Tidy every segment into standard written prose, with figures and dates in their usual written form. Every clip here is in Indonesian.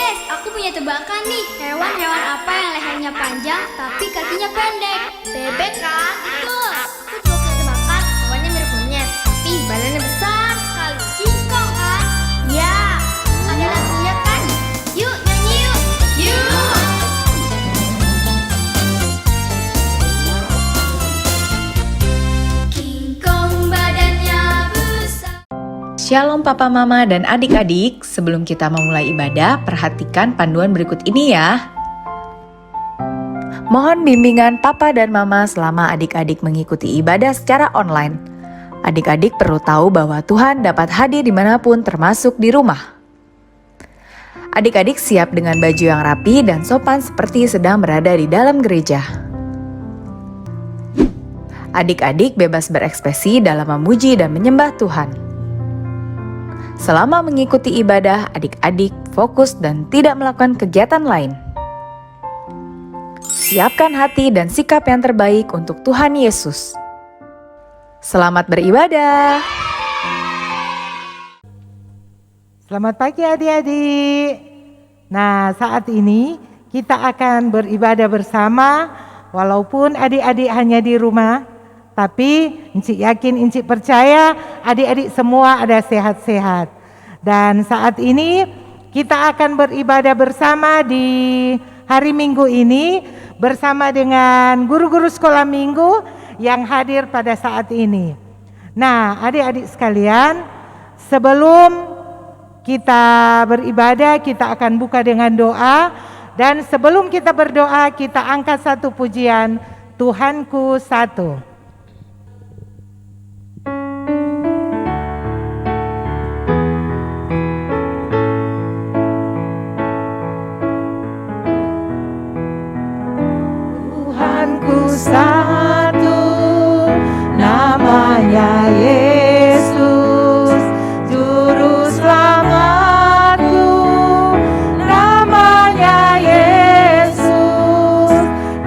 Yes, aku punya tebakan nih. Hewan-hewan apa yang lehernya panjang tapi kakinya pendek? Bebek kan? Betul. Aku juga punya tebakan. Hewannya mirip monyet, tapi badannya besar sekali. Singkong kan? Ya. Ada lagunya kan? Yuk nyanyi yuk. Yuk. King Kong badannya besar. Shalom Papa Mama dan adik-adik, sebelum kita memulai ibadah, perhatikan panduan berikut ini ya. Mohon bimbingan Papa dan Mama selama adik-adik mengikuti ibadah secara online. Adik-adik perlu tahu bahwa Tuhan dapat hadir dimanapun termasuk di rumah. Adik-adik siap dengan baju yang rapi dan sopan seperti sedang berada di dalam gereja. Adik-adik bebas berekspresi dalam memuji dan menyembah Tuhan. Selama mengikuti ibadah, adik-adik fokus dan tidak melakukan kegiatan lain. Siapkan hati dan sikap yang terbaik untuk Tuhan Yesus. Selamat beribadah. Selamat pagi adik-adik. Nah, saat ini kita akan beribadah bersama walaupun adik-adik hanya di rumah, tapi Encik yakin, Encik percaya adik-adik semua ada sehat-sehat. Dan saat ini kita akan beribadah bersama di hari Minggu ini bersama dengan guru-guru sekolah minggu yang hadir pada saat ini. Nah, adik-adik sekalian, sebelum kita beribadah, kita akan buka dengan doa. Dan sebelum kita berdoa, kita angkat satu pujian, Tuhanku satu. Tuhanku satu, namanya Yesus, Juru Selamatku, namanya Yesus,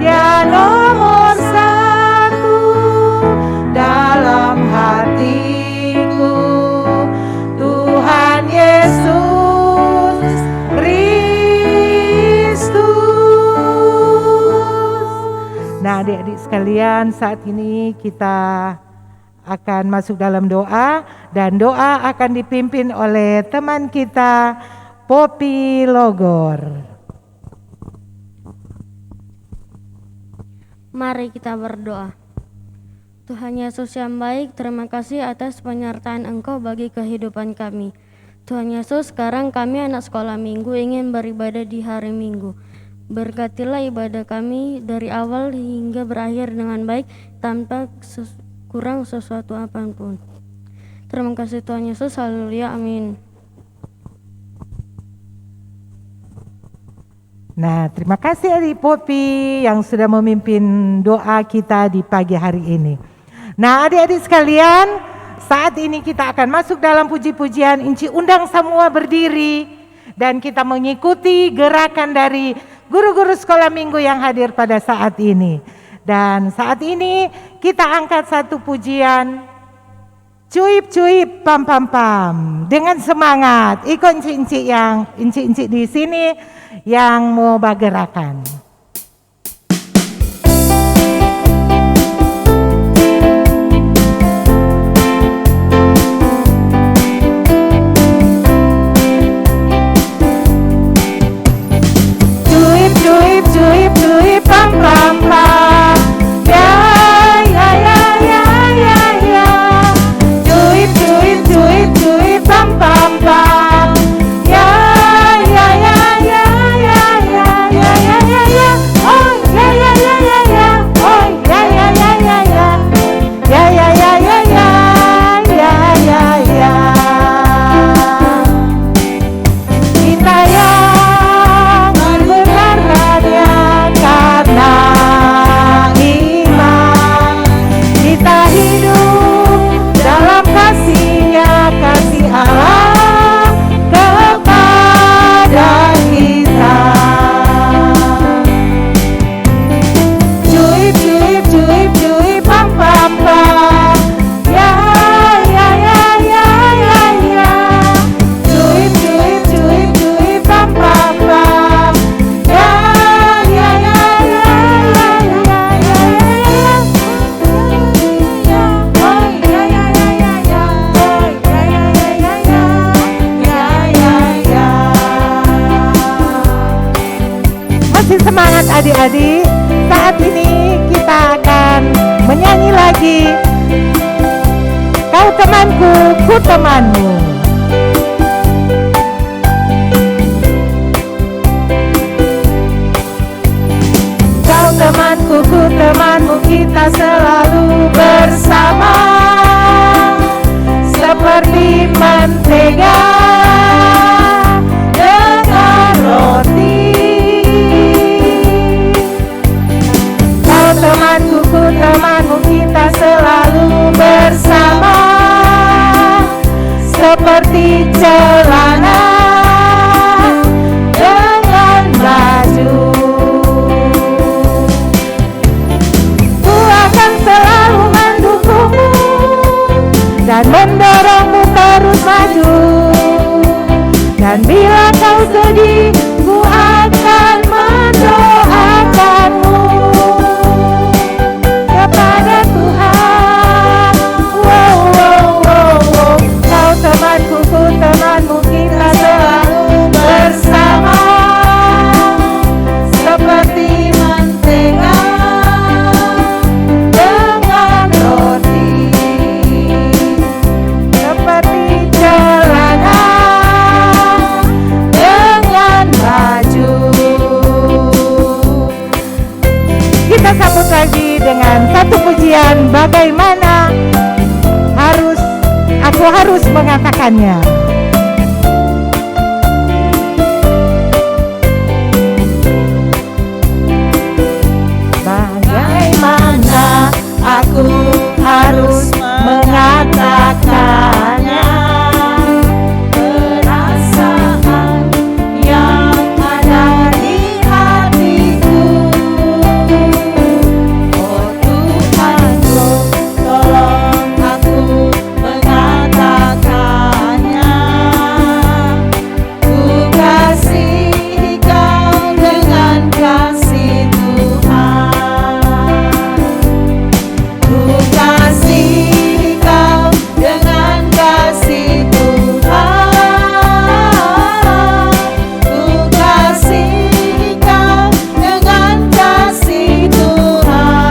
Dia nomor satu dalam hatiku, Tuhan Yesus Kristus. Nah, adik-adik sekalian, saat ini kita akan masuk dalam doa, dan doa akan dipimpin oleh teman kita, Poppy Logor. Mari kita berdoa. Tuhan Yesus yang baik, terima kasih atas penyertaan Engkau bagi kehidupan kami. Tuhan Yesus, sekarang kami anak sekolah minggu ingin beribadah di hari Minggu. Berkatilah ibadah kami dari awal hingga berakhir dengan baik tanpa kurang sesuatu apapun. Terima kasih Tuhan Yesus, haleluya, amin. Nah, terima kasih adik Poppy yang sudah memimpin doa kita di pagi hari ini. Nah, adik-adik sekalian, saat ini kita akan masuk dalam puji-pujian. Inci undang semua berdiri dan kita mengikuti gerakan dari guru-guru sekolah minggu yang hadir pada saat ini. Dan saat ini kita angkat satu pujian, cuip-cuip pam pam pam, dengan semangat. Ikut incik-incik yang incik-incik di sini yang mau bergerakan. Cuip-cuip cuip-cuip pam pam pam. Ya ya ya ya ya ya. Cuip-cuip cuip-cuip pam pam pam. Ya ya ya ya ya ya ya ya ya ya. adik-adik, saat ini kita akan menyanyi lagi Kau temanku, ku temanmu. Kau temanku, ku temanmu, kita selalu bersama seperti mentega dengan roti. Kau temanku, ku temanmu, kita selalu bersama seperti celana dengan baju. Ku akan selalu mendukungmu dan mendorongmu terus maju. Dan bila kau sedih, ku akan mendoakanmu kepada Tuhan. Wow, wow, wow, wow. Kau temanku, ku temanmu, kita selalu bersama seperti mentega dengan roti, seperti celana dengan baju. Kita sambut lagi dengan satu pujian, bagaimana aku harus mengatakannya. Bagaimana aku harus mengatakannya, perasaan yang ada di hatiku. Oh Tuhanku, tolong aku mengatakannya. Ku kasihi Kau dengan kasih Tuhan. Ku kasihi Kau dengan kasih Tuhan. Ku kasihi Kau dengan kasih Tuhan.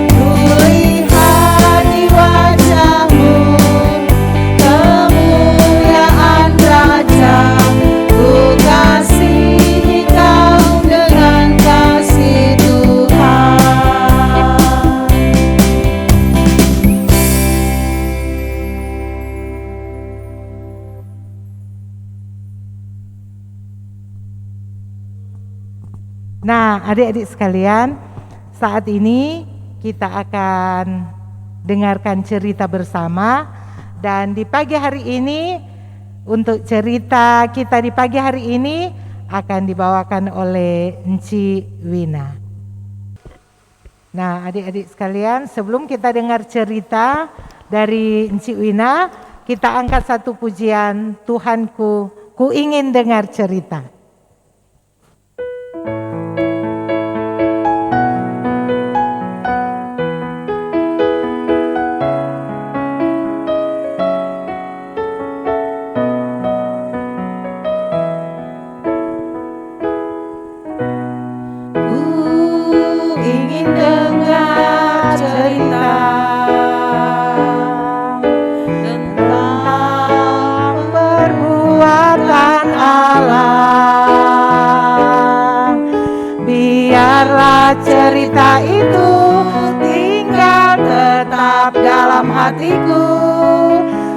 Ku lihat di wajah-Mu kemuliaan Raja. Ku kasihi Kau dengan kasih Tuhan. Nah, adik-adik sekalian, saat ini kita akan dengarkan cerita bersama. Dan di pagi hari ini, untuk cerita kita di pagi hari ini akan dibawakan oleh Enci Wina. Nah, adik-adik sekalian, sebelum kita dengar cerita dari Enci Wina, kita angkat satu pujian, Tuhanku, ku ingin dengar cerita. Ku ingin dengar cerita tentang perbuatan Allah. Biarlah cerita itu tinggal tetap dalam hatiku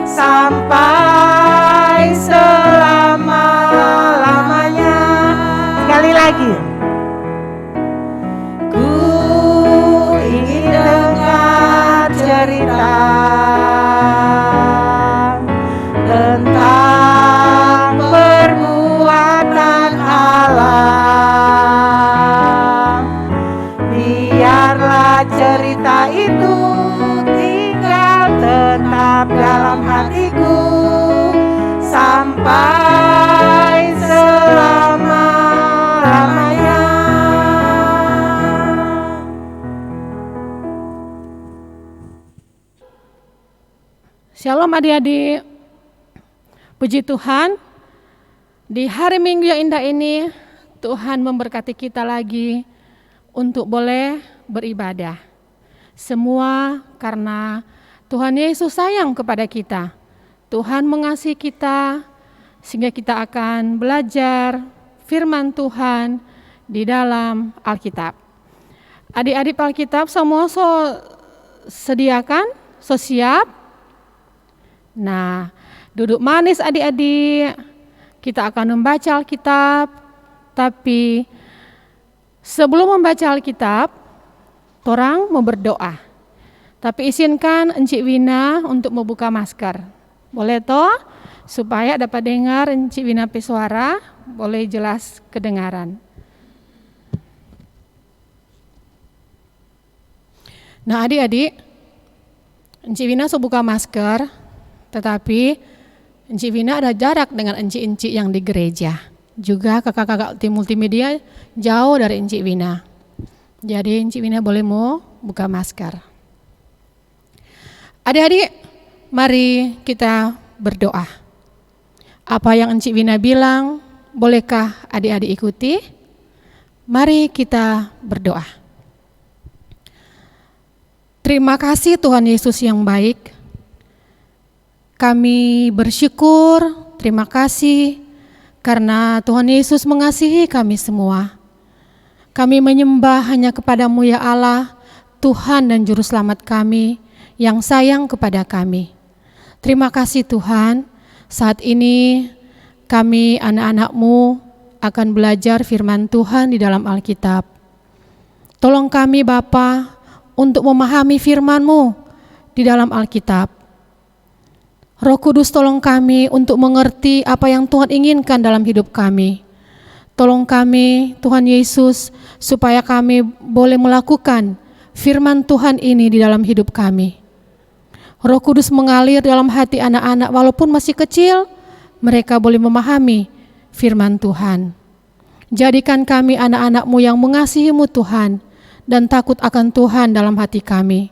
sampai selama-lamanya. Sekali lagi. Ku ingin dengar cerita tentang perbuatan Allah. Biarlah cerita itu tinggal tetap dalam hatiku sampai selama-lamanya. Shalom adik-adik. Puji Tuhan, di hari Minggu yang indah ini Tuhan memberkati kita lagi untuk boleh beribadah. Semua karena Tuhan Yesus sayang kepada kita. Tuhan mengasihi kita sehingga kita akan belajar firman Tuhan di dalam Alkitab. Adik-adik Alkitab semua sediakan, siap. Nah, duduk manis adik-adik. Kita akan membaca Alkitab, tapi sebelum membaca Alkitab, torang mau berdoa. Tapi izinkan Encik Wina untuk membuka masker. Boleh toh? Supaya dapat dengar Encik Wina pe suara, boleh jelas kedengaran. Nah adik-adik, Encik Wina sudah buka masker, tetapi Encik Wina ada jarak dengan encik-encik yang di gereja. Juga kakak-kakak tim multimedia jauh dari Encik Wina. Jadi Encik Wina boleh mau buka masker. Adik-adik, mari kita berdoa. Apa yang Encik Wina bilang, bolehkah adik-adik ikuti? Mari kita berdoa. Terima kasih Tuhan Yesus yang baik. Kami bersyukur, terima kasih karena Tuhan Yesus mengasihi kami semua. Kami menyembah hanya kepadamu ya Allah, Tuhan dan Juru Selamat kami yang sayang kepada kami. Terima kasih Tuhan, saat ini kami anak-anak-Mu akan belajar firman Tuhan di dalam Alkitab. Tolong kami Bapa untuk memahami firman-Mu di dalam Alkitab. Roh Kudus tolong kami untuk mengerti apa yang Tuhan inginkan dalam hidup kami. Tolong kami Tuhan Yesus supaya kami boleh melakukan firman Tuhan ini di dalam hidup kami. Roh Kudus mengalir dalam hati anak-anak walaupun masih kecil, mereka boleh memahami firman Tuhan. Jadikan kami anak-anak-Mu yang mengasihi-Mu Tuhan dan takut akan Tuhan dalam hati kami.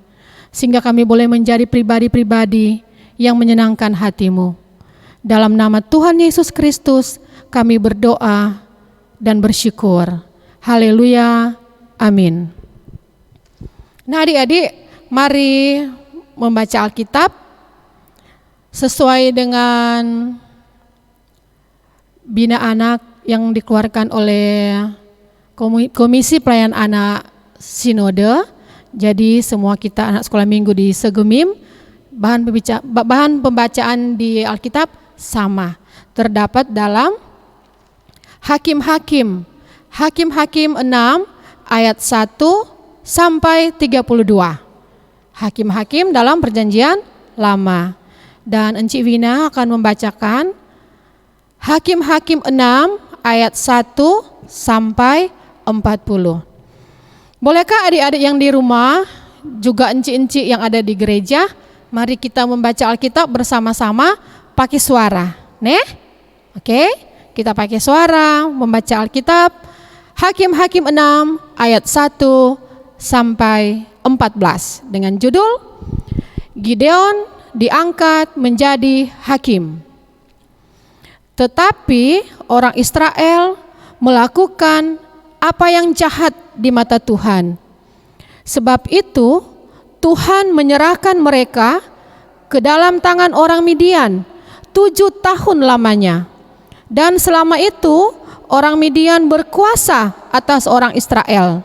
Sehingga kami boleh menjadi pribadi-pribadi yang menyenangkan hati-Mu. Dalam nama Tuhan Yesus Kristus kami berdoa dan bersyukur. Haleluya, amin. Nah adik-adik, mari membaca Alkitab sesuai dengan Bina Anak yang dikeluarkan oleh Komisi Pelayanan Anak Sinode. Jadi semua kita anak sekolah minggu di Segumim, bahan pembacaan di Alkitab sama. Terdapat dalam Hakim-Hakim 6 ayat 1 sampai 32. Hakim-Hakim dalam Perjanjian Lama. Dan Encik Wina akan membacakan Hakim-Hakim 6 ayat 1 sampai 40. Bolehkah adik-adik yang di rumah, juga encik-encik yang ada di gereja, mari kita membaca Alkitab bersama-sama pakai suara. Oke, kita pakai suara membaca Alkitab. Hakim-Hakim 6 ayat 1 sampai 14 dengan judul Gideon diangkat menjadi hakim. Tetapi orang Israel melakukan apa yang jahat di mata Tuhan. Sebab itu Tuhan menyerahkan mereka ke dalam tangan orang Midian 7 tahun lamanya. Dan selama itu orang Midian berkuasa atas orang Israel.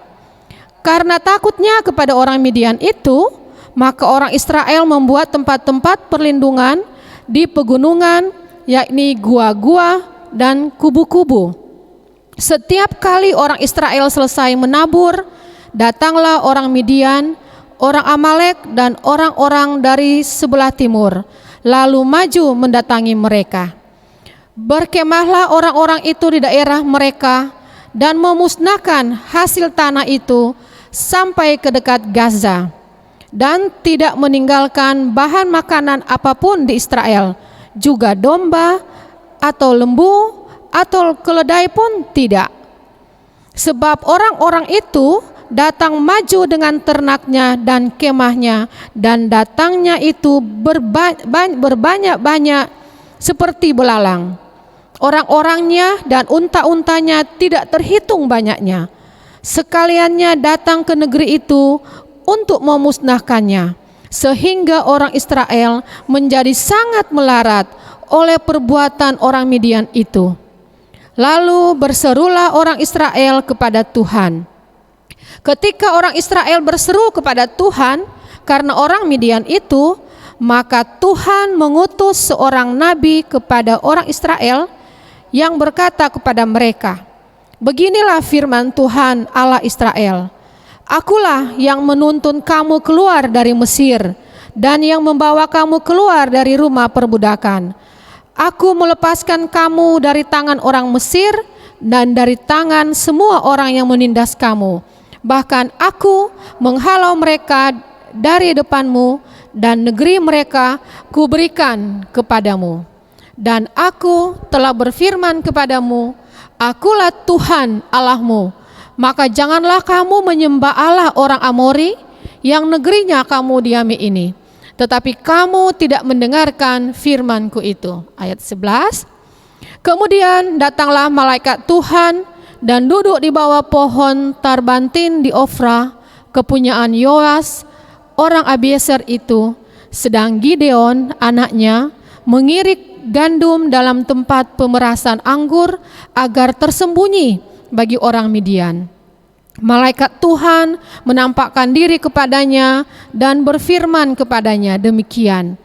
Karena takutnya kepada orang Midian itu, maka orang Israel membuat tempat-tempat perlindungan di pegunungan, yakni gua-gua dan kubu-kubu. Setiap kali orang Israel selesai menabur, datanglah orang Midian, orang Amalek dan orang-orang dari sebelah timur, lalu maju mendatangi mereka. Berkemahlah orang-orang itu di daerah mereka dan memusnahkan hasil tanah itu sampai ke dekat Gaza, dan tidak meninggalkan bahan makanan apapun di Israel, juga domba atau lembu atau keledai pun tidak. Sebab orang-orang itu datang maju dengan ternaknya dan kemahnya, dan datangnya itu berbanyak-banyak seperti belalang. Orang-orangnya dan unta-untanya tidak terhitung banyaknya. Sekaliannya datang ke negeri itu untuk memusnahkannya, sehingga orang Israel menjadi sangat melarat oleh perbuatan orang Midian itu. Lalu berserulah orang Israel kepada Tuhan. Ketika orang Israel berseru kepada Tuhan karena orang Midian itu, maka Tuhan mengutus seorang nabi kepada orang Israel yang berkata kepada mereka, "Beginilah firman Tuhan Allah Israel, Akulah yang menuntun kamu keluar dari Mesir dan yang membawa kamu keluar dari rumah perbudakan. Aku melepaskan kamu dari tangan orang Mesir dan dari tangan semua orang yang menindas kamu. Bahkan aku menghalau mereka dari depanmu dan negeri mereka kuberikan kepadamu. Dan aku telah berfirman kepadamu, Akulah Tuhan Allahmu. Maka janganlah kamu menyembah Allah orang Amori yang negerinya kamu diami ini. Tetapi kamu tidak mendengarkan firman-Ku itu." Ayat 11. "Kemudian datanglah malaikat Tuhan dan duduk di bawah pohon tarbantin di Ofra, kepunyaan Yoas orang Abiezer itu, sedang Gideon anaknya mengirik gandum dalam tempat pemerasan anggur agar tersembunyi bagi orang Midian. Malaikat Tuhan menampakkan diri kepadanya dan berfirman kepadanya demikian,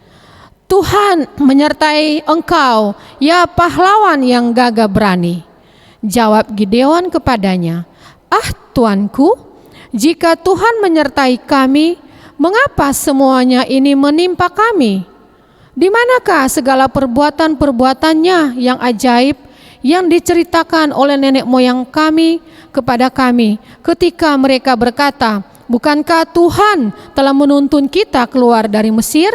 Tuhan menyertai engkau, ya pahlawan yang gagah berani. Jawab Gideon kepadanya, Tuanku, jika Tuhan menyertai kami, mengapa semuanya ini menimpa kami? Di manakah segala perbuatan-perbuatannya yang ajaib yang diceritakan oleh nenek moyang kami kepada kami ketika mereka berkata, bukankah Tuhan telah menuntun kita keluar dari Mesir?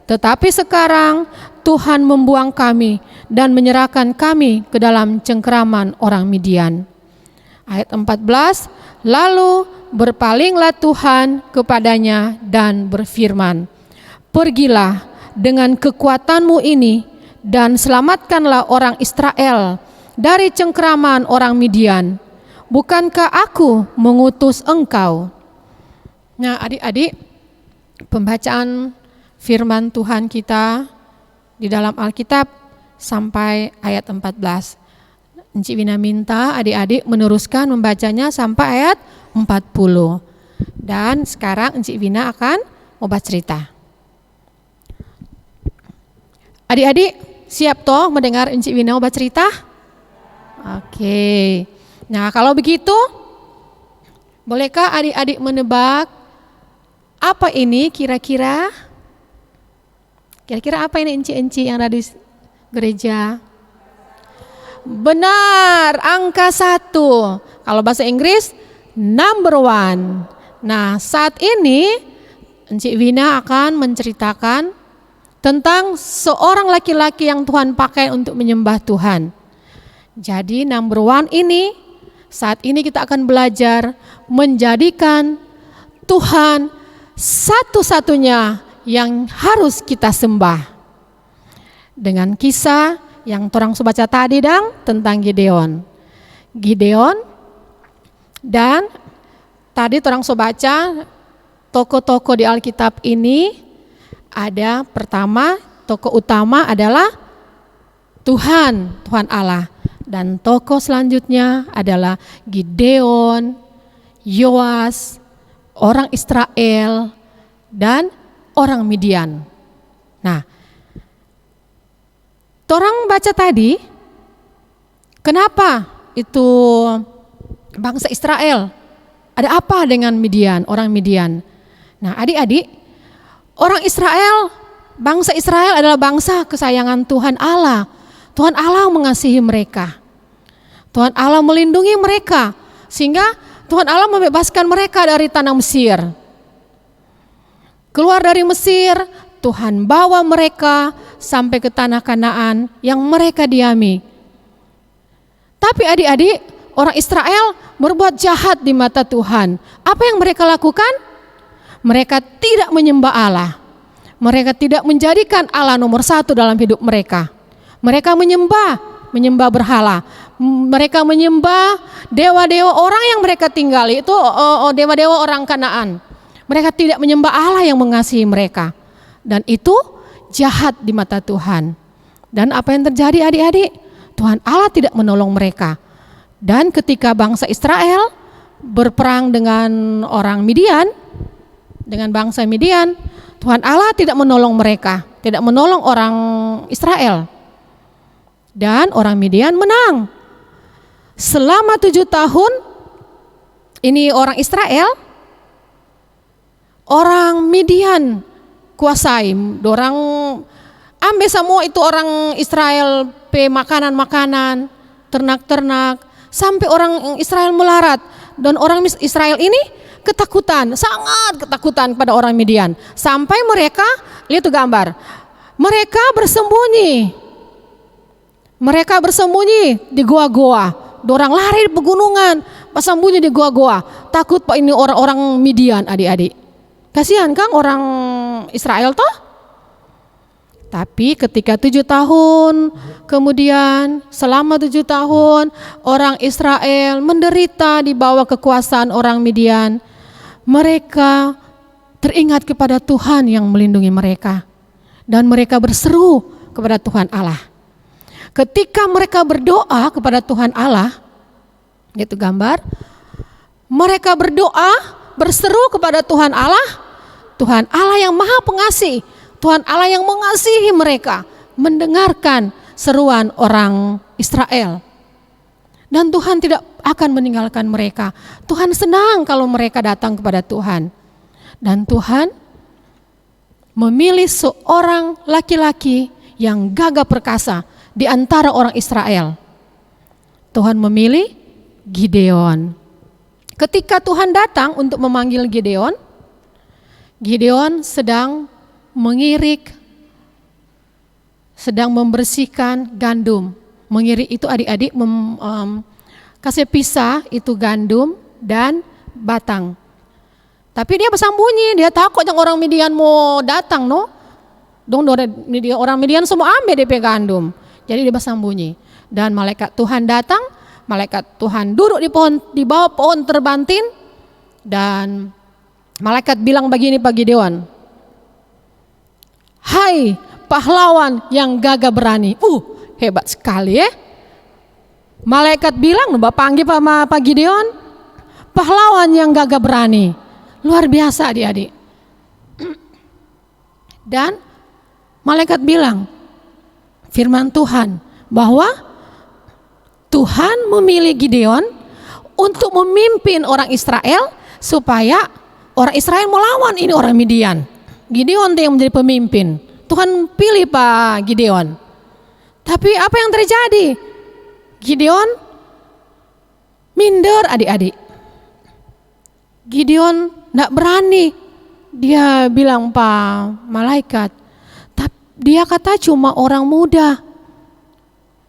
Tetapi sekarang Tuhan membuang kami dan menyerahkan kami ke dalam cengkeraman orang Midian." Ayat 14, "Lalu berpalinglah Tuhan kepadanya dan berfirman, Pergilah dengan kekuatanmu ini dan selamatkanlah orang Israel dari cengkeraman orang Midian. Bukankah aku mengutus engkau?" Nah, adik-adik, pembacaan firman Tuhan kita di dalam Alkitab sampai ayat 14. Encik Wina minta adik-adik meneruskan membacanya sampai ayat 40. Dan sekarang Encik Wina akan mau baca cerita. Adik-adik siap toh mendengar Encik Wina mau baca cerita? Oke. Nah, kalau begitu bolehkah adik-adik menebak apa ini kira-kira? Kira-kira apa ini encik-encik yang ada di gereja? Benar, angka 1. Kalau bahasa Inggris, number 1. Nah, saat ini Encik Wina akan menceritakan tentang seorang laki-laki yang Tuhan pakai untuk menyembah Tuhan. Jadi number 1 ini, saat ini kita akan belajar menjadikan Tuhan satu-satunya yang harus kita sembah. Dengan kisah yang torang baca tadi tentang Gideon. Dan tadi torang baca tokoh-tokoh di Alkitab ini ada pertama, tokoh utama adalah Tuhan Allah. Dan tokoh selanjutnya adalah Gideon, Yoas, orang Israel, dan orang Midian. Nah, torang baca tadi, kenapa itu bangsa Israel? Ada apa dengan Midian, orang Midian? Nah, adik-adik, orang Israel, bangsa Israel adalah bangsa kesayangan Tuhan Allah. Tuhan Allah mengasihi mereka. Tuhan Allah melindungi mereka, sehingga Tuhan Allah membebaskan mereka dari tanah Mesir. Keluar dari Mesir, Tuhan bawa mereka sampai ke tanah Kanaan yang mereka diami. Tapi adik-adik, orang Israel berbuat jahat di mata Tuhan. Apa yang mereka lakukan? Mereka tidak menyembah Allah. Mereka tidak menjadikan Allah nomor 1 dalam hidup mereka. Mereka menyembah menyembah berhala. Mereka menyembah dewa-dewa orang yang mereka tinggali, itu dewa-dewa orang Kanaan. Mereka tidak menyembah Allah yang mengasihi mereka. Dan itu jahat di mata Tuhan. Dan apa yang terjadi adik-adik? Tuhan Allah tidak menolong mereka. Dan ketika bangsa Israel berperang dengan orang Midian, dengan bangsa Midian, Tuhan Allah tidak menolong mereka, tidak menolong orang Israel. Dan orang Midian menang. Selama 7 tahun, ini orang Israel, orang Midian kuasai, orang ambil semua itu orang Israel pe makanan-makanan, ternak-ternak, sampai orang Israel melarat. Dan orang Israel ini ketakutan, sangat ketakutan pada orang Midian. Sampai mereka, lihat tuh gambar, mereka bersembunyi. Mereka bersembunyi di goa-goa. Dorang lari di pegunungan, bersembunyi di goa-goa. Takut pak ini orang-orang Midian, adik-adik. Kasihan kan orang Israel toh? Tapi ketika 7 tahun kemudian, selama 7 tahun orang Israel menderita di bawah kekuasaan orang Midian, mereka teringat kepada Tuhan yang melindungi mereka. Dan mereka berseru kepada Tuhan Allah. Ketika mereka berdoa kepada Tuhan Allah, itu gambar, mereka berdoa, berseru kepada Tuhan Allah yang maha pengasih, Tuhan Allah yang mengasihi mereka, mendengarkan seruan orang Israel. Dan Tuhan tidak akan meninggalkan mereka. Tuhan senang kalau mereka datang kepada Tuhan. Dan Tuhan memilih seorang laki-laki yang gagah perkasa di antara orang Israel. Tuhan memilih Gideon. Ketika Tuhan datang untuk memanggil Gideon, Gideon sedang mengirik, sedang membersihkan gandum. Mengirik itu adik-adik kasih pisah itu gandum dan batang. Tapi dia bersembunyi, dia takut yang orang Midian mau datang, no. Orang Midian semua ambil DP gandum. Jadi dia bersembunyi. Dan malaikat Tuhan datang, malaikat Tuhan duduk di bawah pohon terbantin, dan malaikat bilang begini Pak Gideon, "Hai pahlawan yang gagah berani." Hebat sekali ya. Malaikat bilang, Bapak panggil Pak Gideon, pahlawan yang gagah berani. Luar biasa adik-adik. Dan malaikat bilang, firman Tuhan, bahwa Tuhan memilih Gideon untuk memimpin orang Israel supaya orang Israel melawan ini orang Midian. Gideon yang menjadi pemimpin. Tuhan pilih Pak Gideon. Tapi apa yang terjadi? Gideon minder adik-adik. Gideon tidak berani. Dia bilang Pak malaikat, dia kata cuma orang muda.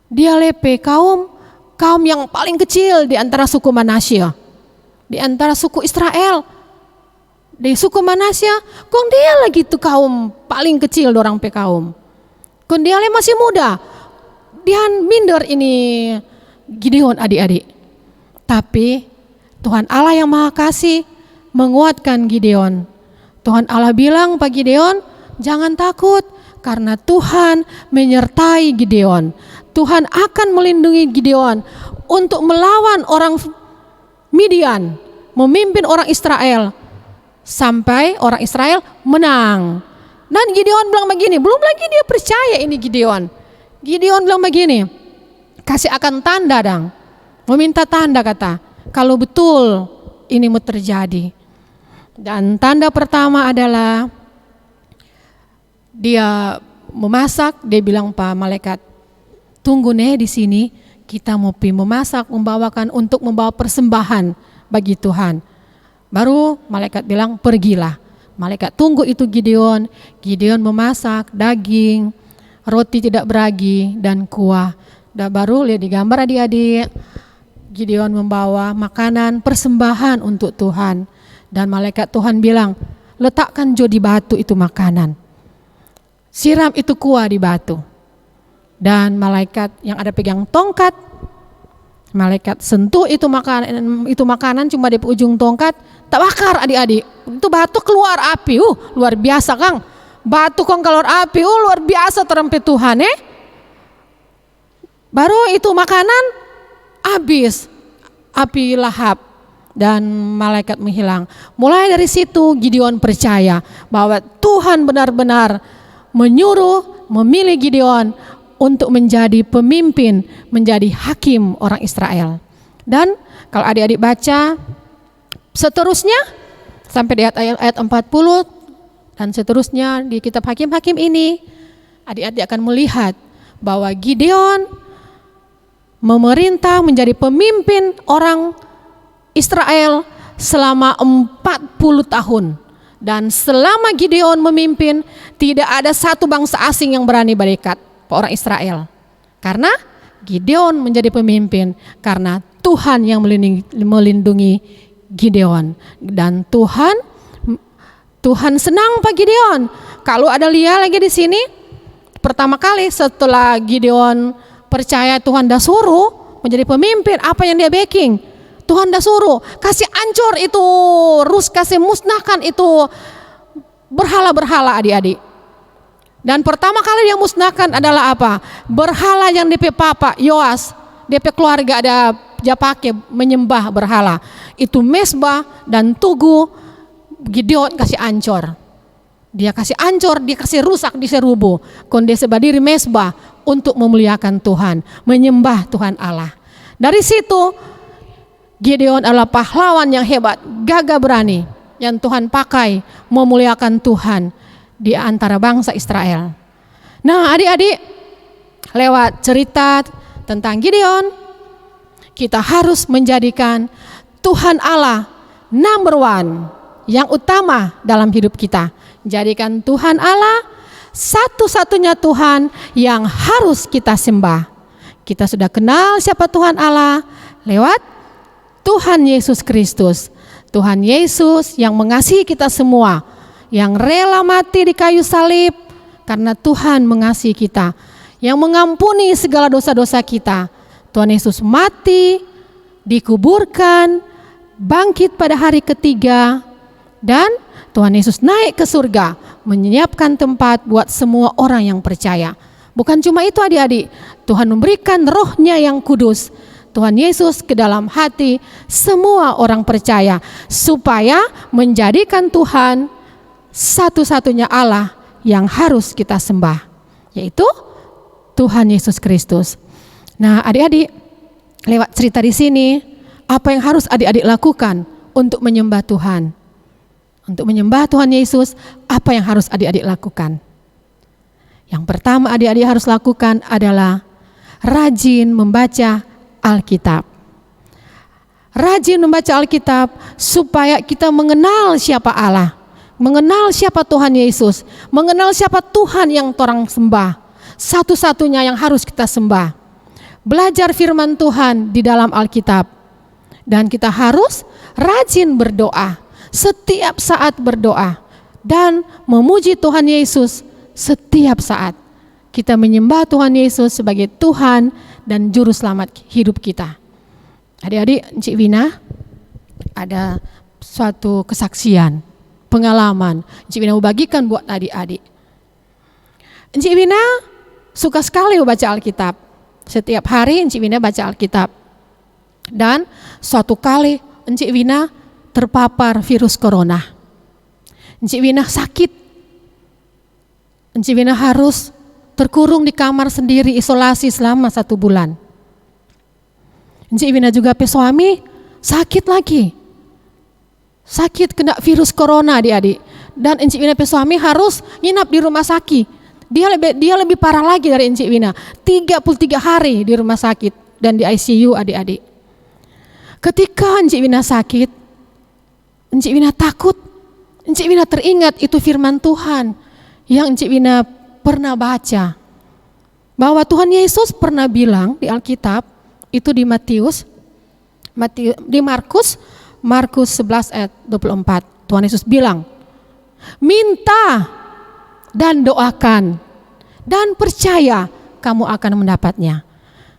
Dia lepe kaum yang paling kecil di antara suku Manasya, di antara suku Israel. Di suku Manasya, kong dia lagi tuh kaum paling kecil dorang pe kaum. Kong dia masih muda. Dia minder ini Gideon adik-adik. Tapi Tuhan Allah yang Maha Kasih menguatkan Gideon. Tuhan Allah bilang Pak Gideon, jangan takut karena Tuhan menyertai Gideon. Tuhan akan melindungi Gideon untuk melawan orang Midian, memimpin orang Israel sampai orang Israel menang. Dan Gideon bilang begini, belum lagi dia percaya ini Gideon. Gideon bilang begini, kasih akan tanda dong, meminta tanda kata, kalau betul ini mau terjadi. Dan tanda pertama adalah dia memasak, dia bilang Pak malaikat, tunggu nih di sini, kita mau memasak, untuk membawa persembahan bagi Tuhan. Baru malaikat bilang pergilah. Malaikat tunggu itu Gideon memasak daging, roti tidak beragi dan kuah. Dan baru lihat di gambar adik-adik, Gideon membawa makanan persembahan untuk Tuhan. Dan malaikat Tuhan bilang, letakkan di batu itu makanan. Siram itu kuah di batu. Dan malaikat yang ada pegang tongkat, malaikat sentuh itu makanan cuma di ujung tongkat, tak bakar adik-adik. Itu batu keluar api, luar biasa Kang. Batu kong keluar api, luar biasa terempe Tuhan Baru itu makanan habis, api lahap dan malaikat menghilang. Mulai dari situ Gideon percaya bahwa Tuhan benar-benar menyuruh, memilih Gideon untuk menjadi pemimpin, menjadi hakim orang Israel. Dan kalau adik-adik baca seterusnya sampai di ayat 40 dan seterusnya di kitab Hakim-Hakim ini, adik-adik akan melihat bahwa Gideon memerintah menjadi pemimpin orang Israel selama 40 tahun. Dan selama Gideon memimpin, tidak ada satu bangsa asing yang berani berdekat orang Israel. Karena Gideon menjadi pemimpin, karena Tuhan yang melindungi Gideon. Dan Tuhan senang Pak Gideon. Kalau ada Lia lagi di sini, pertama kali setelah Gideon percaya Tuhan dah suruh menjadi pemimpin, apa yang dia backing? Tuhan dah suruh kasih ancur itu, kasih musnahkan itu berhala-berhala adik-adik. Dan pertama kali dia musnahkan adalah apa? Berhala yang DP papa Yoas, DP keluarga ada dia pakai menyembah berhala. Itu mesbah dan tugu Gideon kasih ancur. Dia kasih ancur, dia kasih rusak, diserubuh. Kondisi berdiri mesbah untuk memuliakan Tuhan, menyembah Tuhan Allah. Dari situ Gideon adalah pahlawan yang hebat, gagah berani yang Tuhan pakai memuliakan Tuhan di antara bangsa Israel. Nah adik-adik, lewat cerita tentang Gideon, kita harus menjadikan Tuhan Allah number one, yang utama dalam hidup kita. Jadikan Tuhan Allah satu-satunya Tuhan yang harus kita sembah. Kita sudah kenal siapa Tuhan Allah lewat Tuhan Yesus Kristus. Tuhan Yesus yang mengasihi kita semua, yang rela mati di kayu salib karena Tuhan mengasihi kita, yang mengampuni segala dosa-dosa kita. Tuhan Yesus mati, dikuburkan, bangkit pada hari ketiga, dan Tuhan Yesus naik ke surga, menyiapkan tempat buat semua orang yang percaya. Bukan cuma itu adik-adik, Tuhan memberikan rohnya yang kudus, Tuhan Yesus ke dalam hati semua orang percaya, supaya menjadikan Tuhan satu-satunya Allah yang harus kita sembah, yaitu Tuhan Yesus Kristus. Nah adik-adik, lewat cerita di sini, apa yang harus adik-adik lakukan untuk menyembah Tuhan? Untuk menyembah Tuhan Yesus, apa yang harus adik-adik lakukan? Yang pertama adik-adik harus lakukan adalah rajin membaca Alkitab. Rajin membaca Alkitab supaya kita mengenal siapa Allah, mengenal siapa Tuhan Yesus, mengenal siapa Tuhan yang orang sembah, satu-satunya yang harus kita sembah. Belajar firman Tuhan di dalam Alkitab. Dan kita harus rajin berdoa, setiap saat berdoa dan memuji Tuhan Yesus setiap saat. Kita menyembah Tuhan Yesus sebagai Tuhan dan Juru Selamat hidup kita. Adik-adik, Encik Wina ada suatu kesaksian, pengalaman. Encik Wina mau bagikan buat adik-adik. Encik Wina suka sekali membaca Alkitab. Setiap hari Encik Wina baca Alkitab. Dan suatu kali Encik Wina terpapar virus corona. Encik Wina sakit. Encik Wina harus terkurung di kamar sendiri, isolasi selama 1 bulan. Encik Wina juga suami sakit lagi. Sakit kena virus corona adik-adik. Dan Encik Wina suami harus nginap di rumah sakit. Dia lebih parah lagi dari Encik Wina. 33 hari di rumah sakit dan di ICU adik-adik. Ketika Encik Wina sakit, Encik Wina takut. Encik Wina teringat itu firman Tuhan yang Encik Wina pernah baca. Bahwa Tuhan Yesus pernah bilang di Alkitab, itu di Markus 11 ayat 24. Tuhan Yesus bilang, minta dan doakan dan percaya kamu akan mendapatnya.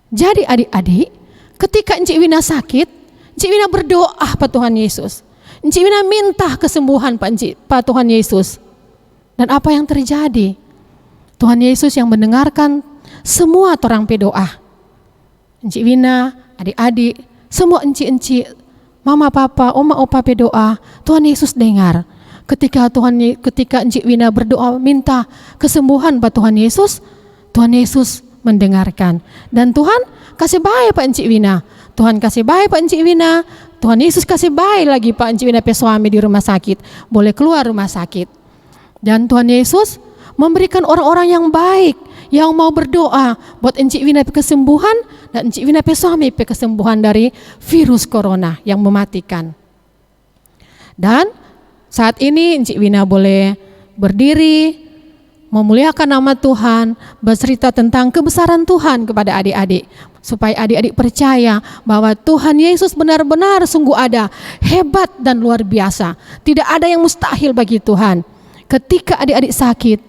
Jadi adik-adik, ketika Encik Wina sakit, Encik Wina berdoa Pak Tuhan Yesus. Encik Wina minta kesembuhan Pak Tuhan Yesus. Dan apa yang terjadi? Tuhan Yesus yang mendengarkan semua orang berdoa. Encik Wina, adik-adik, semua encik-encik, mama, papa, oma, opa berdoa, Tuhan Yesus dengar. Ketika Encik Wina berdoa minta kesembuhan Pak Tuhan Yesus mendengarkan. Dan Tuhan kasih baik Pak Encik Wina. Tuhan kasih baik Pak Encik Wina. Tuhan Yesus kasih baik lagi Pak Encik Wina suami di rumah sakit. Boleh keluar rumah sakit. Dan Tuhan Yesus memberikan orang-orang yang baik, yang mau berdoa buat Encik Wina kesembuhan dan Encik Wina suami kesembuhan dari virus corona yang mematikan. Dan saat ini Encik Wina boleh berdiri, memuliakan nama Tuhan, bercerita tentang kebesaran Tuhan kepada adik-adik. Supaya adik-adik percaya bahwa Tuhan Yesus benar-benar sungguh ada, hebat dan luar biasa. Tidak ada yang mustahil bagi Tuhan. Ketika adik-adik sakit,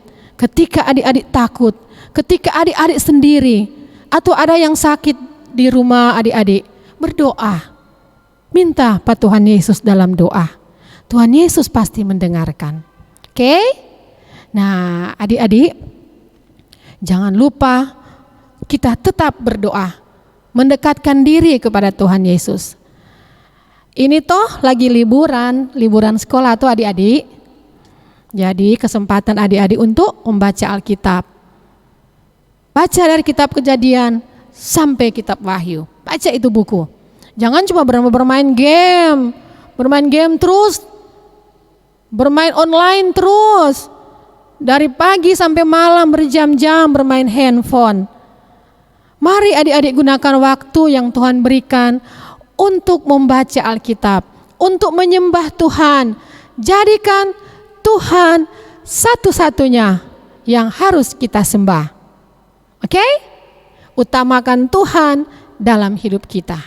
ketika adik-adik takut, ketika adik-adik sendiri, atau ada yang sakit di rumah adik-adik, berdoa. Minta Pak Tuhan Yesus dalam doa. Tuhan Yesus pasti mendengarkan. Oke? Nah, adik-adik, jangan lupa kita tetap berdoa, mendekatkan diri kepada Tuhan Yesus. Ini toh lagi liburan sekolah tuh adik-adik. Jadi kesempatan adik-adik untuk membaca Alkitab. Baca dari kitab Kejadian sampai kitab Wahyu. Baca itu buku. Jangan cuma bermain game terus, bermain online terus. Dari pagi sampai malam berjam-jam bermain handphone. Mari adik-adik gunakan waktu yang Tuhan berikan untuk membaca Alkitab, untuk menyembah Tuhan. Jadikan Tuhan satu-satunya yang harus kita sembah. Oke? Utamakan Tuhan dalam hidup kita.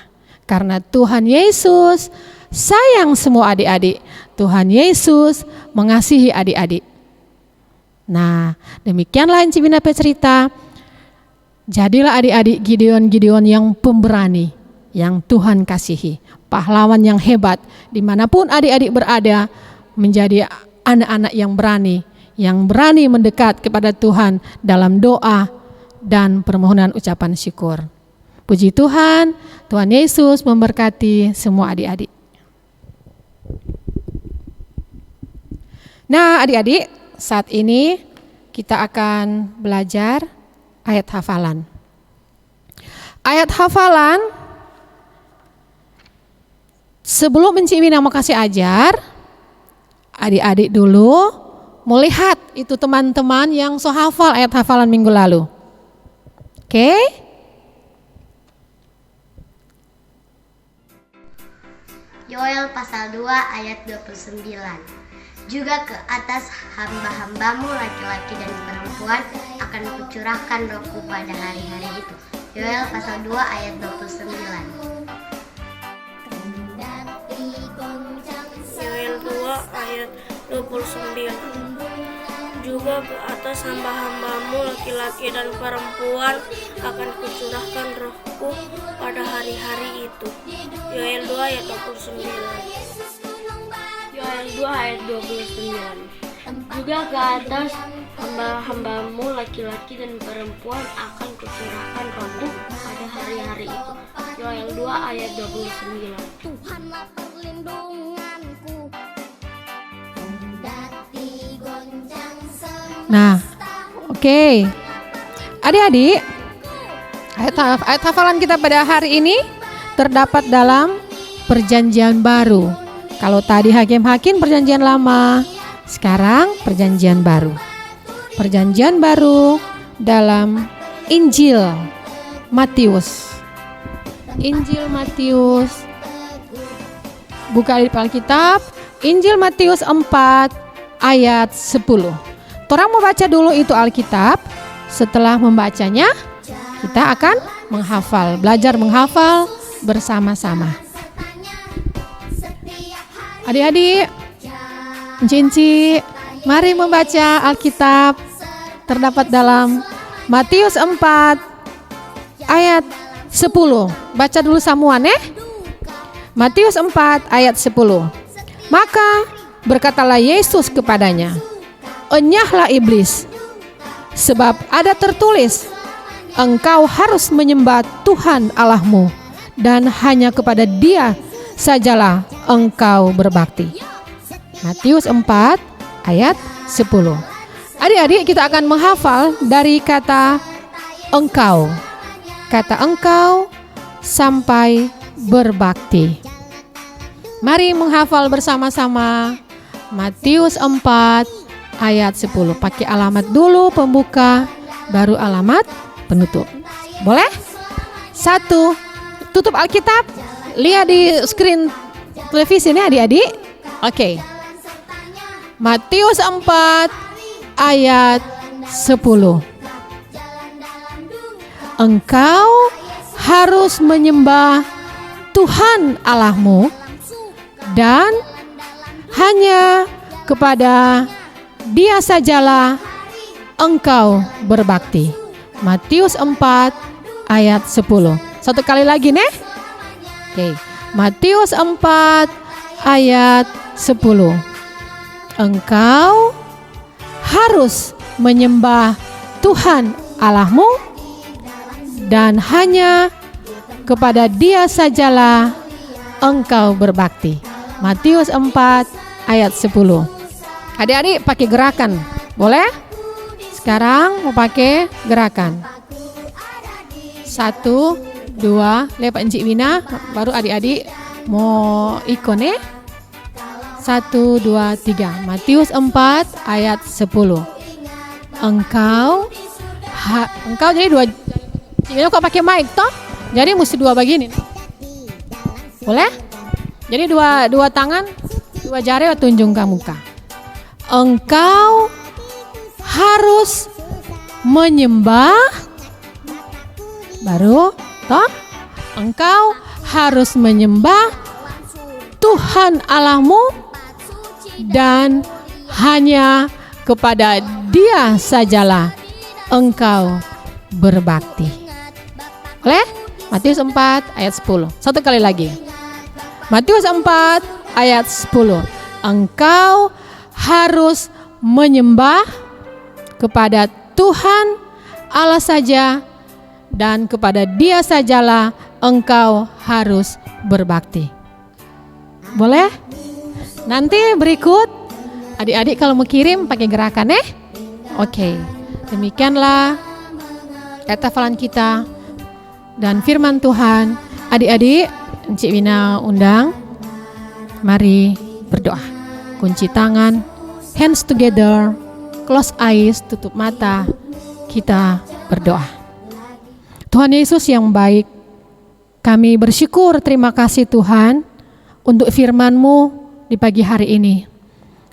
Karena Tuhan Yesus sayang semua adik-adik. Tuhan Yesus mengasihi adik-adik. Nah, demikianlah Encik Wina cerita. Jadilah adik-adik Gideon yang pemberani, yang Tuhan kasihi, pahlawan yang hebat, dimanapun adik-adik berada, menjadi anak-anak yang berani mendekat kepada Tuhan dalam doa dan permohonan ucapan syukur. Puji Tuhan, Tuhan Yesus memberkati semua adik-adik. Nah, adik-adik, saat ini kita akan belajar ayat hafalan. Ayat hafalan, sebelum Encik Wina mau kasih ajar, adik-adik dulu melihat itu teman-teman yang so hafal ayat hafalan minggu lalu. Oke? Yoel pasal 2 ayat 29. Juga ke atas hamba-hambamu laki-laki dan perempuan akan kucurahkan rohku pada hari-hari itu. Yoel pasal 2 ayat 29. Yoel 2 ayat 29. Juga ke atas hamba-hambamu laki-laki dan perempuan akan kucurahkan rohku pada hari-hari itu. Yoel 2 ayat 29. Yoel 2 ayat 29. Juga ke atas hamba-hambamu laki-laki dan perempuan akan kucurahkan rohku pada hari-hari itu. Yoel 2 ayat 29. Tuhanlah perlindunganku. Kendati gonjang semesta. Nah, oke. Adik-adik, ayat hafalan kita pada hari ini terdapat dalam Perjanjian Baru. Kalau tadi Hakim-Hakim Perjanjian Lama, sekarang Perjanjian Baru. Perjanjian Baru dalam Injil Matius. Injil Matius. Buka di Alkitab, Injil Matius 4 ayat 10. Torang mau baca dulu itu Alkitab. Setelah membacanya, kita akan menghafal, belajar menghafal bersama-sama. Adik-adik, Cinci, mari membaca Alkitab terdapat dalam Matius 4 ayat 10. Baca dulu samuan ya. Matius 4 ayat 10. Maka berkatalah Yesus kepadanya, "Enyahlah iblis, sebab ada tertulis, engkau harus menyembah Tuhan Allahmu, dan hanya kepada Dia sajalah engkau berbakti." Matius 4 ayat 10. Adik-adik, kita akan menghafal dari kata engkau. Kata engkau sampai berbakti. Mari menghafal bersama-sama Matius 4 ayat 10. Pakai alamat dulu pembuka, baru alamat penutup. Boleh? 1. Tutup Alkitab. Lihat di screen televisi ini adik-adik. Oke. Matius 4 ayat 10. Engkau harus menyembah Tuhan Allahmu, dan hanya kepada Dia sajalah engkau berbakti. Matius 4 ayat 10. Satu kali lagi nih. Oke. Matius 4 ayat 10. Engkau harus menyembah Tuhan Allahmu, dan hanya kepada Dia sajalah engkau berbakti. Matius 4 ayat 10. Adik-adik pakai gerakan, boleh? Sekarang mau pakai gerakan. 1, 2, lepak Encik Wina, baru adik-adik mau ikon ya. 1, 2, 3. Matius 4 ayat 10. Engkau jadi dua. Ini kok pakai mic toh? Jadi mesti dua begini. Boleh? Jadi dua tangan, dua jari tunjuk ke muka. Engkau harus menyembah, baru toh? Engkau harus menyembah Tuhan Allahmu, dan hanya kepada Dia sajalah engkau berbakti. Boleh? Matius 4 ayat 10. Satu kali lagi. Matius 4 ayat 10. Engkau harus menyembah kepada Tuhan Allah saja, dan kepada Dia sajalah engkau harus berbakti. Boleh? Nanti berikut adik-adik kalau mau kirim pakai gerakan ya. Oke. Demikianlah ayat hafalan kita dan firman Tuhan. Adik-adik, Encik Wina undang. Mari berdoa. Kunci tangan, hands together, close eyes, tutup mata. Kita berdoa. Tuhan Yesus yang baik, kami bersyukur, terima kasih Tuhan untuk firman-Mu di pagi hari ini.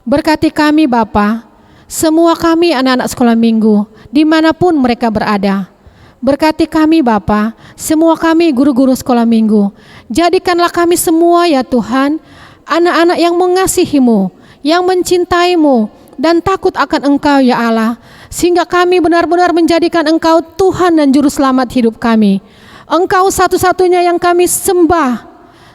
Berkati kami Bapa, semua kami anak-anak sekolah minggu, dimanapun mereka berada. Berkati kami Bapa, semua kami guru-guru sekolah minggu. Jadikanlah kami semua ya Tuhan, anak-anak yang mengasihi-Mu, yang mencintai-Mu, dan takut akan Engkau ya Allah. Sehingga kami benar-benar menjadikan Engkau Tuhan dan Juru Selamat hidup kami. Engkau satu-satunya yang kami sembah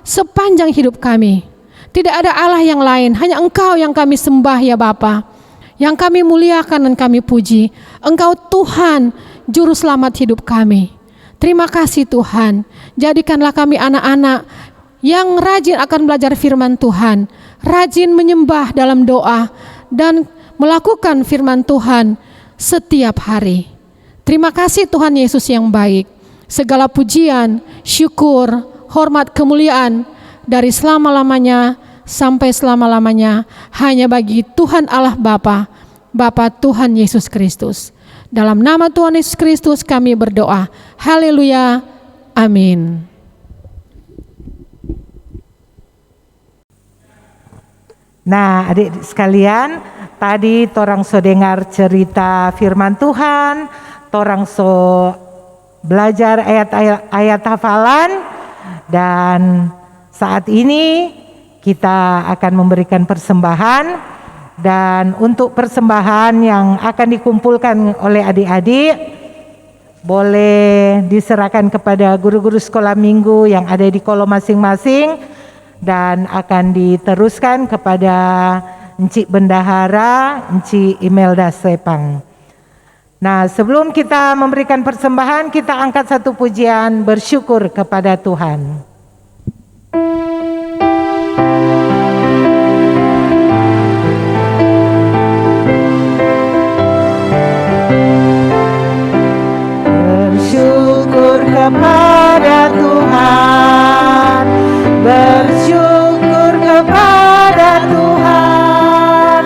sepanjang hidup kami. Tidak ada Allah yang lain, hanya Engkau yang kami sembah ya Bapa, yang kami muliakan dan kami puji. Engkau Tuhan, Juru Selamat hidup kami. Terima kasih Tuhan, jadikanlah kami anak-anak yang rajin akan belajar firman Tuhan, rajin menyembah dalam doa, dan melakukan firman Tuhan setiap hari. Terima kasih Tuhan Yesus yang baik. Segala pujian, syukur, hormat, kemuliaan dari selama-lamanya sampai selama-lamanya hanya bagi Tuhan Allah Bapa, Bapa Tuhan Yesus Kristus. Dalam nama Tuhan Yesus Kristus kami berdoa. Haleluya. Amin. Nah, adik sekalian, tadi torang so dengar cerita firman Tuhan, torang so belajar ayat hafalan, dan saat ini kita akan memberikan persembahan. Dan untuk persembahan yang akan dikumpulkan oleh adik-adik, boleh diserahkan kepada guru-guru sekolah minggu yang ada di kolom masing-masing dan akan diteruskan kepada Encik Bendahara, Encik Imelda Sepang. Nah, sebelum kita memberikan persembahan, kita angkat satu pujian bersyukur kepada Tuhan. Bersyukur kepada Tuhan, bersyukur kepada Tuhan,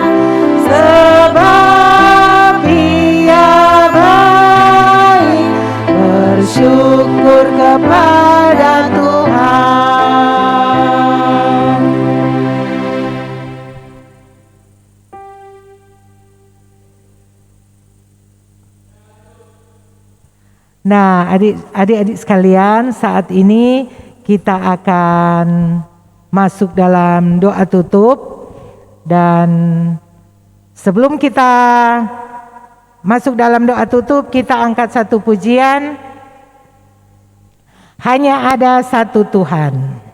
sebab Dia baik. Bersyukur kepada Tuhan. Nah, adik-adik sekalian, saat ini kita akan masuk dalam doa tutup. Dan sebelum kita masuk dalam doa tutup, kita angkat satu pujian. Hanya ada satu Tuhan.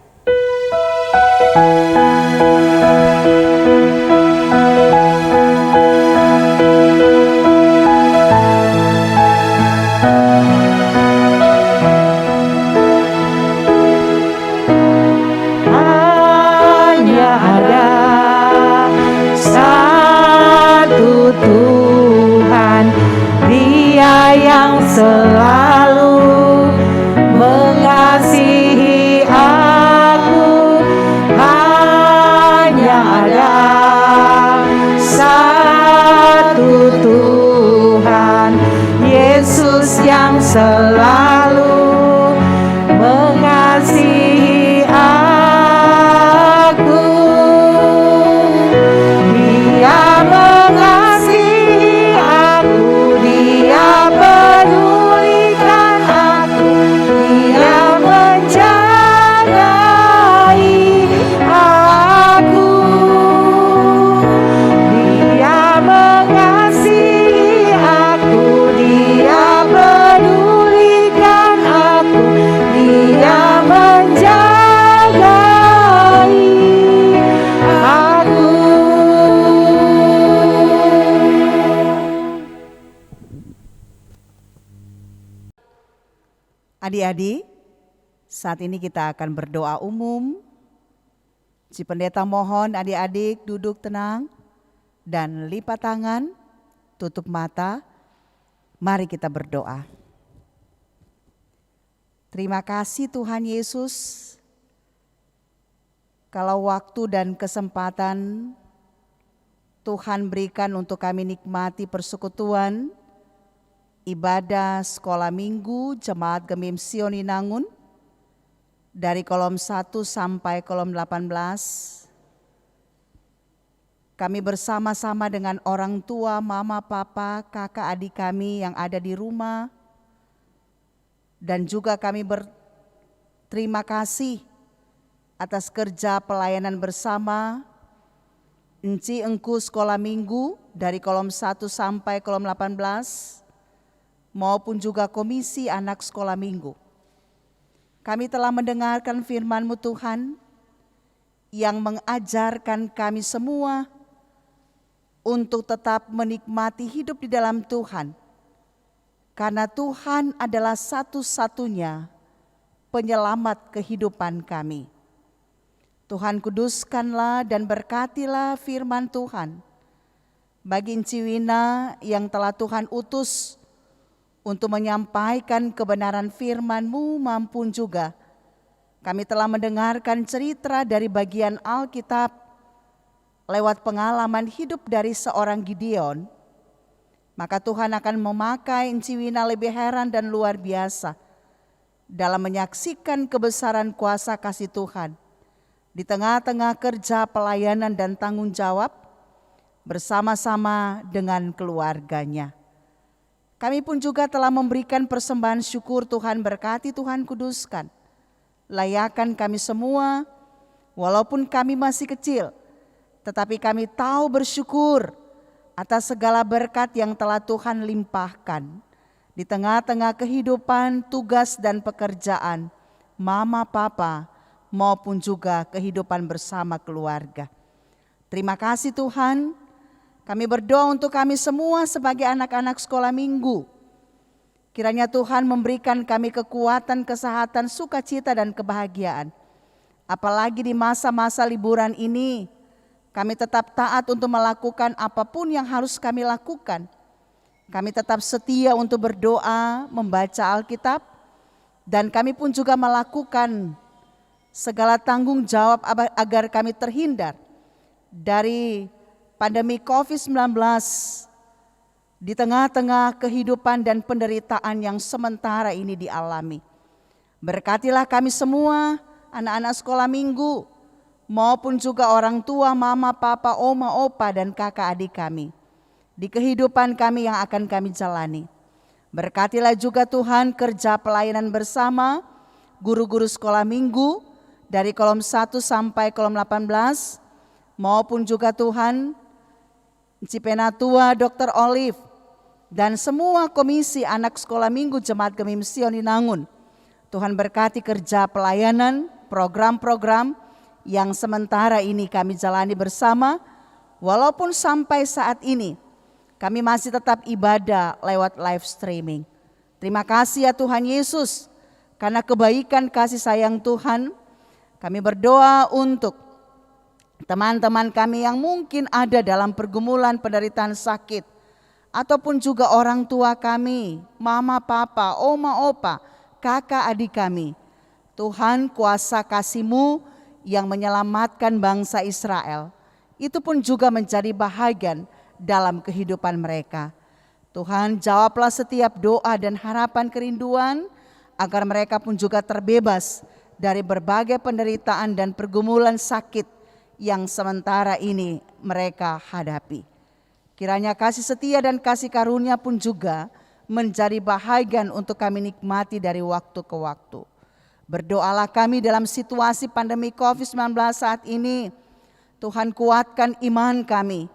Tuhan, Dia yang selalu mengasihi aku. Hanya ada satu Tuhan, Yesus yang selalu mengasihi aku. Dia mengasihi aku, Dia pedulikan aku, Dia menjagai aku. Dia mengasihi aku, Dia pedulikan aku, Dia menjagai aku. Adik-adik, saat ini kita akan berdoa umum. Si pendeta mohon adik-adik duduk tenang dan lipat tangan, tutup mata. Mari kita berdoa. Terima kasih Tuhan Yesus, kalau waktu dan kesempatan Tuhan berikan untuk kami nikmati persekutuan ibadah sekolah minggu Jemaat Gemim Sion Inangun dari kolom 1 sampai kolom 18. Kami bersama-sama dengan orang tua, mama, papa, kakak, adik kami yang ada di rumah. Dan juga kami berterima kasih atas kerja pelayanan bersama Enci Engku Sekolah Minggu dari kolom 1 sampai kolom 18. Maupun juga Komisi Anak Sekolah Minggu. Kami telah mendengarkan firman-Mu Tuhan yang mengajarkan kami semua untuk tetap menikmati hidup di dalam Tuhan. Karena Tuhan adalah satu-satunya penyelamat kehidupan kami. Tuhan kuduskanlah dan berkatilah firman Tuhan bagi Enci Wina yang telah Tuhan utus untuk menyampaikan kebenaran firman-Mu, maupun juga kami telah mendengarkan cerita dari bagian Alkitab lewat pengalaman hidup dari seorang Gideon. Maka Tuhan akan memakai Enci Wina lebih heran dan luar biasa dalam menyaksikan kebesaran kuasa kasih Tuhan di tengah-tengah kerja pelayanan dan tanggung jawab bersama-sama dengan keluarganya. Kami pun juga telah memberikan persembahan syukur. Tuhan berkati, Tuhan kuduskan. Layakan kami semua, walaupun kami masih kecil, tetapi kami tahu bersyukur atas segala berkat yang telah Tuhan limpahkan di tengah-tengah kehidupan, tugas dan pekerjaan mama, papa, maupun juga kehidupan bersama keluarga. Terima kasih Tuhan, kami berdoa untuk kami semua sebagai anak-anak sekolah minggu. Kiranya Tuhan memberikan kami kekuatan, kesehatan, sukacita dan kebahagiaan. Apalagi di masa-masa liburan ini, kami tetap taat untuk melakukan apapun yang harus kami lakukan. Kami tetap setia untuk berdoa, membaca Alkitab, dan kami pun juga melakukan segala tanggung jawab agar kami terhindar dari pandemi COVID-19 di tengah-tengah kehidupan dan penderitaan yang sementara ini dialami. Berkatilah kami semua, anak-anak sekolah minggu, maupun juga orang tua, mama, papa, oma, opa, dan kakak adik kami di kehidupan kami yang akan kami jalani. Berkatilah juga Tuhan kerja pelayanan bersama guru-guru sekolah minggu dari kolom 1 sampai kolom 18, maupun juga Tuhan Cipenatua Dr. Olive dan semua komisi anak sekolah minggu Jemaat Gemim Sion Inangun. Tuhan berkati kerja pelayanan, program-program yang sementara ini kami jalani bersama, walaupun sampai saat ini kami masih tetap ibadah lewat live streaming. Terima kasih ya Tuhan Yesus, karena kebaikan kasih sayang Tuhan, kami berdoa untuk teman-teman kami yang mungkin ada dalam pergumulan penderitaan sakit, ataupun juga orang tua kami, mama, papa, oma, opa, kakak, adik kami. Tuhan, kuasa kasih-Mu yang menyelamatkan bangsa Israel, itu pun juga menjadi bahagian dalam kehidupan mereka. Tuhan, jawablah setiap doa dan harapan kerinduan agar mereka pun juga terbebas dari berbagai penderitaan dan pergumulan sakit yang sementara ini mereka hadapi. Kiranya kasih setia dan kasih karunia pun juga menjadi bahagian untuk kami nikmati dari waktu ke waktu. Berdoalah kami dalam situasi pandemi COVID-19 saat ini. Tuhan, kuatkan iman kami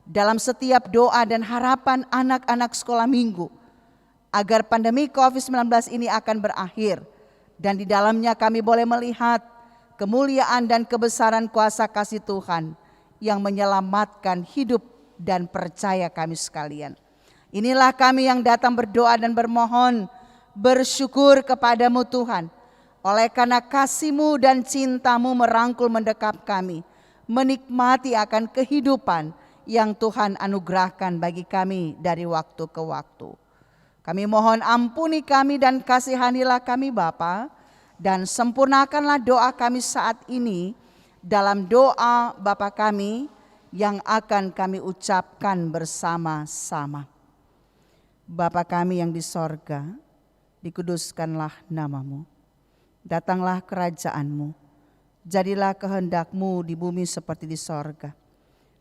dalam setiap doa dan harapan anak-anak sekolah minggu, agar pandemi COVID-19 ini akan berakhir, dan di dalamnya kami boleh melihat kemuliaan dan kebesaran kuasa kasih Tuhan yang menyelamatkan hidup dan percaya kami sekalian. Inilah kami yang datang berdoa dan bermohon, bersyukur kepadamu Tuhan, oleh karena kasih-Mu dan cinta-Mu merangkul mendekap kami, menikmati akan kehidupan yang Tuhan anugerahkan bagi kami dari waktu ke waktu. Kami mohon ampuni kami dan kasihanilah kami Bapa, dan sempurnakanlah doa kami saat ini dalam doa Bapa kami yang akan kami ucapkan bersama-sama. Bapa kami yang di sorga, dikuduskanlah nama-Mu, datanglah kerajaan-Mu, jadilah kehendak-Mu di bumi seperti di sorga.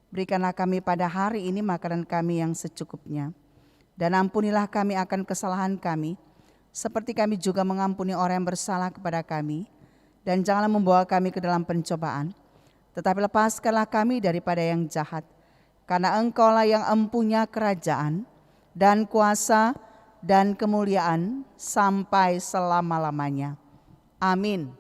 Berikanlah kami pada hari ini makanan kami yang secukupnya, dan ampunilah kami akan kesalahan kami, seperti kami juga mengampuni orang yang bersalah kepada kami. Dan janganlah membawa kami ke dalam pencobaan, tetapi lepaskanlah kami daripada yang jahat. Karena Engkaulah yang empunya kerajaan dan kuasa dan kemuliaan sampai selama-lamanya. Amin.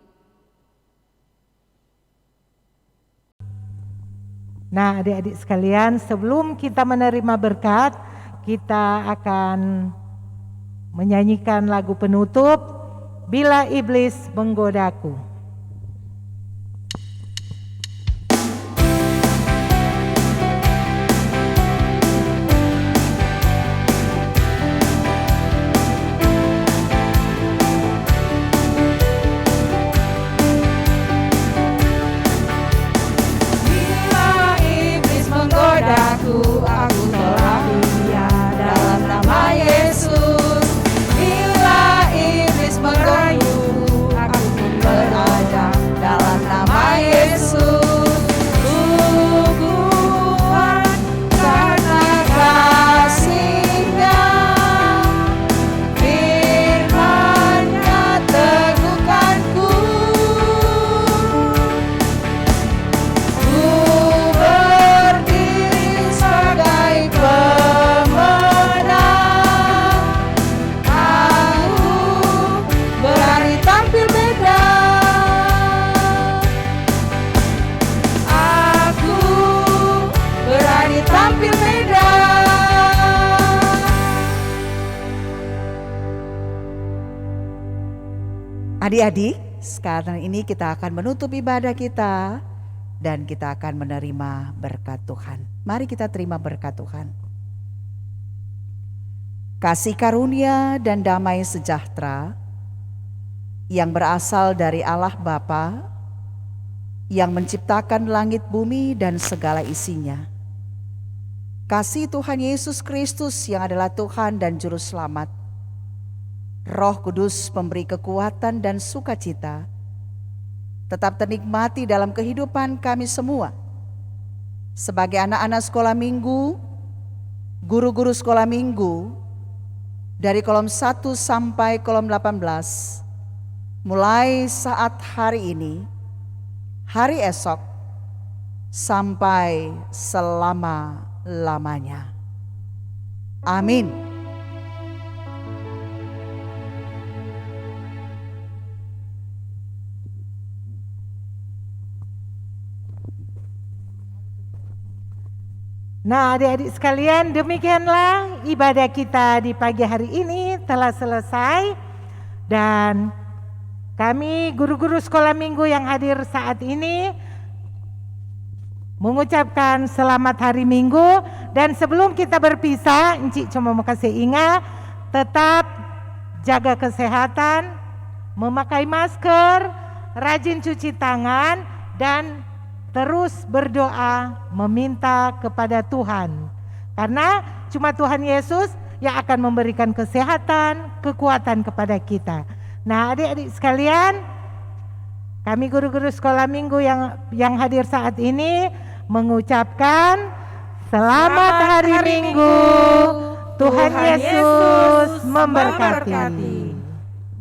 Nah, adik-adik sekalian, sebelum kita menerima berkat, kita akan menyanyikan lagu penutup, Bila Iblis Menggodaku. Aku telah setia dalam nama Yesus. Bila iblis menggodaku, aku pun berani. Adik-adik, sekarang ini kita akan menutup ibadah kita dan kita akan menerima berkat Tuhan. Mari kita terima berkat Tuhan. Kasih karunia dan damai sejahtera yang berasal dari Allah Bapa yang menciptakan langit bumi dan segala isinya. Kasih Tuhan Yesus Kristus yang adalah Tuhan dan Juru Selamat. Roh Kudus pemberi kekuatan dan sukacita tetap ternikmati dalam kehidupan kami semua. Sebagai anak-anak sekolah minggu, guru-guru sekolah minggu, dari kolom 1 sampai kolom 18, mulai saat hari ini, hari esok, sampai selama-lamanya. Amin. Nah, adik-adik sekalian, demikianlah ibadah kita di pagi hari ini telah selesai. Dan kami guru-guru sekolah minggu yang hadir saat ini mengucapkan selamat hari Minggu. Dan sebelum kita berpisah, Encik cuma mau kasih ingat, tetap jaga kesehatan, memakai masker, rajin cuci tangan, dan terus berdoa meminta kepada Tuhan. Karena cuma Tuhan Yesus yang akan memberikan kesehatan, kekuatan kepada kita. Nah, adik-adik sekalian, kami guru-guru sekolah minggu yang hadir saat ini mengucapkan selamat hari Minggu. Tuhan Yesus memberkati.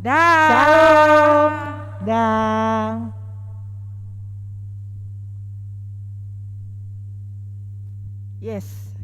Shalom. Dan Yes.